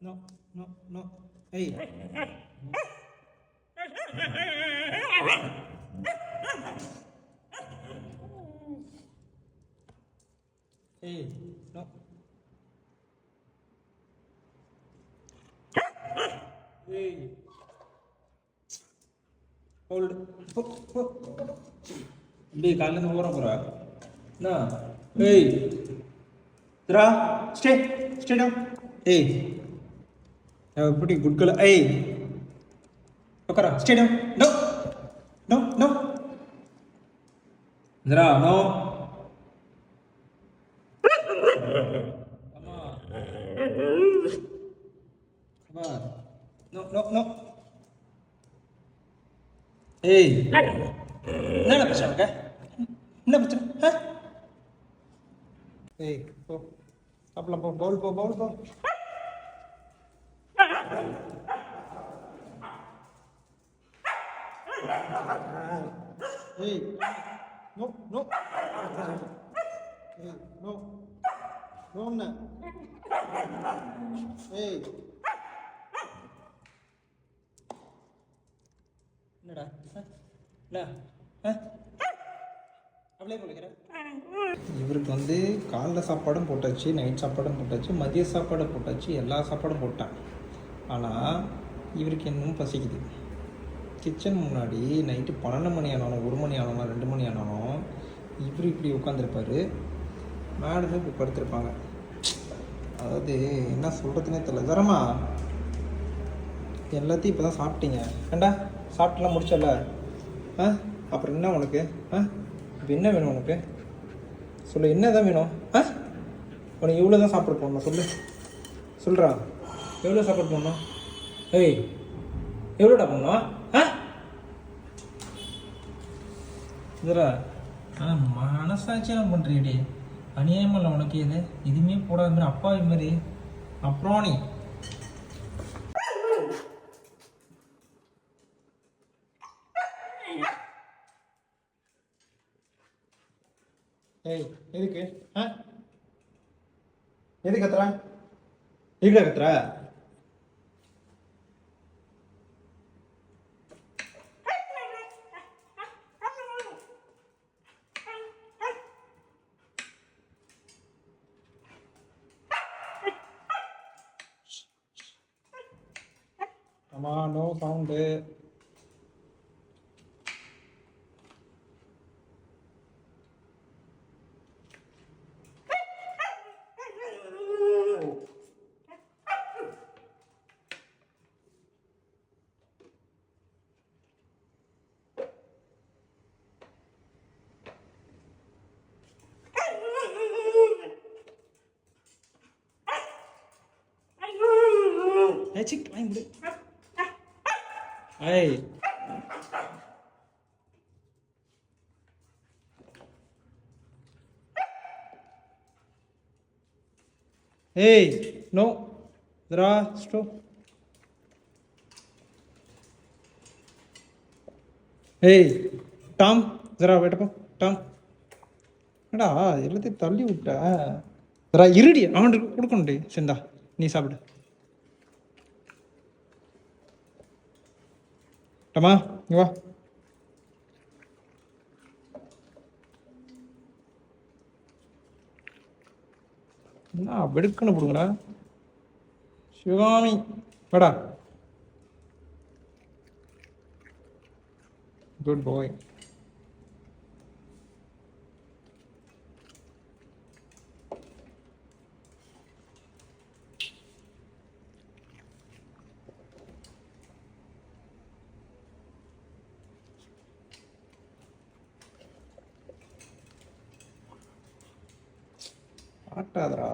No, no, no. Hey. Hey, no. Hey. Hold. Be calling over a no. Hey. Dra. Stay. Stay down. Hey. Have a pretty good color. Hey. Okara. Stay down. No. No. No. Dra. No. Come on. Come on. No. No. No. Hey. என்ன பிரச்சனை இருக்க? என்ன பிரச்சனை? ஏய் போ சாப்பிடலாம் போ பவுல் போ பவுல் போ. ஏய் நோ நோ ஏய் நோ நோன்னா ஏய் என்னடா என்ன அப்படியே போலிக்கிற. இவருக்கு வந்து காலைல சாப்பாடும் போட்டாச்சு, நைட் சாப்பாடும் போட்டாச்சு, மதிய சாப்பாடும் போட்டாச்சு, எல்லா சாப்பாடும் போட்டேன். ஆனால் இவருக்கு இன்னும் பசிக்குது. கிச்சன் முன்னாடி நைட்டு 12 மணி ஆனாலும் 1 மணி ஆனாலும் 2 மணி ஆனாலும் இவர் இப்படி உட்காந்துருப்பார், மேடமே இப்படி படுத்திருப்பாங்க. அதாவது என்ன சொல்கிறதுனே தெரியல. தரமா எல்லாத்தையும் இப்போ தான் சாப்பிட்டீங்க ஏண்டா, சாப்பிட்டுலாம் முடிச்சல. அப்புறம் என்ன உனக்கு? இப்போ என்ன வேணும் உனக்கு? சொல்லு, என்ன தான் வேணும்? உனக்கு எவ்வளோ தான் சாப்பிட போடணும் சொல்லு, சொல்கிறா. எவ்வளோ சாப்பாடு போடணும்? ஏய் எவ்வளோடா போடணும்? இதுரா மனசாட்சியெல்லாம் பண்ணுறியடி, அநியாயமில்ல உனக்கு. இது எதுவுமே போடாத மாதிரி அப்பாவி மாதிரி. அப்புறம் நீ ஏய் எதுக்கு? எது கத்துற? எதுக்குடா கத்துற? அம்மா நோ சவுண்டு. சிக் வாங்கி விடு. ஐய் ஏய் நோ ஜரா ஸ்டோ. ஏய் டாம் ஜரா வேட்டப்போ. டாம் என்னடா எல்லாத்தையும் தள்ளி விட்ட. ஜரா இருடி, அவனுக்கு கொடுக்கணும்டி. சரிந்தா நீ சாப்பிடு. டமா இங்க வா. என்ன வெடுக்குன்னு போடுங்கடா. சிவகாமி வாடா. குட் பாய். ஆட்டாதரா.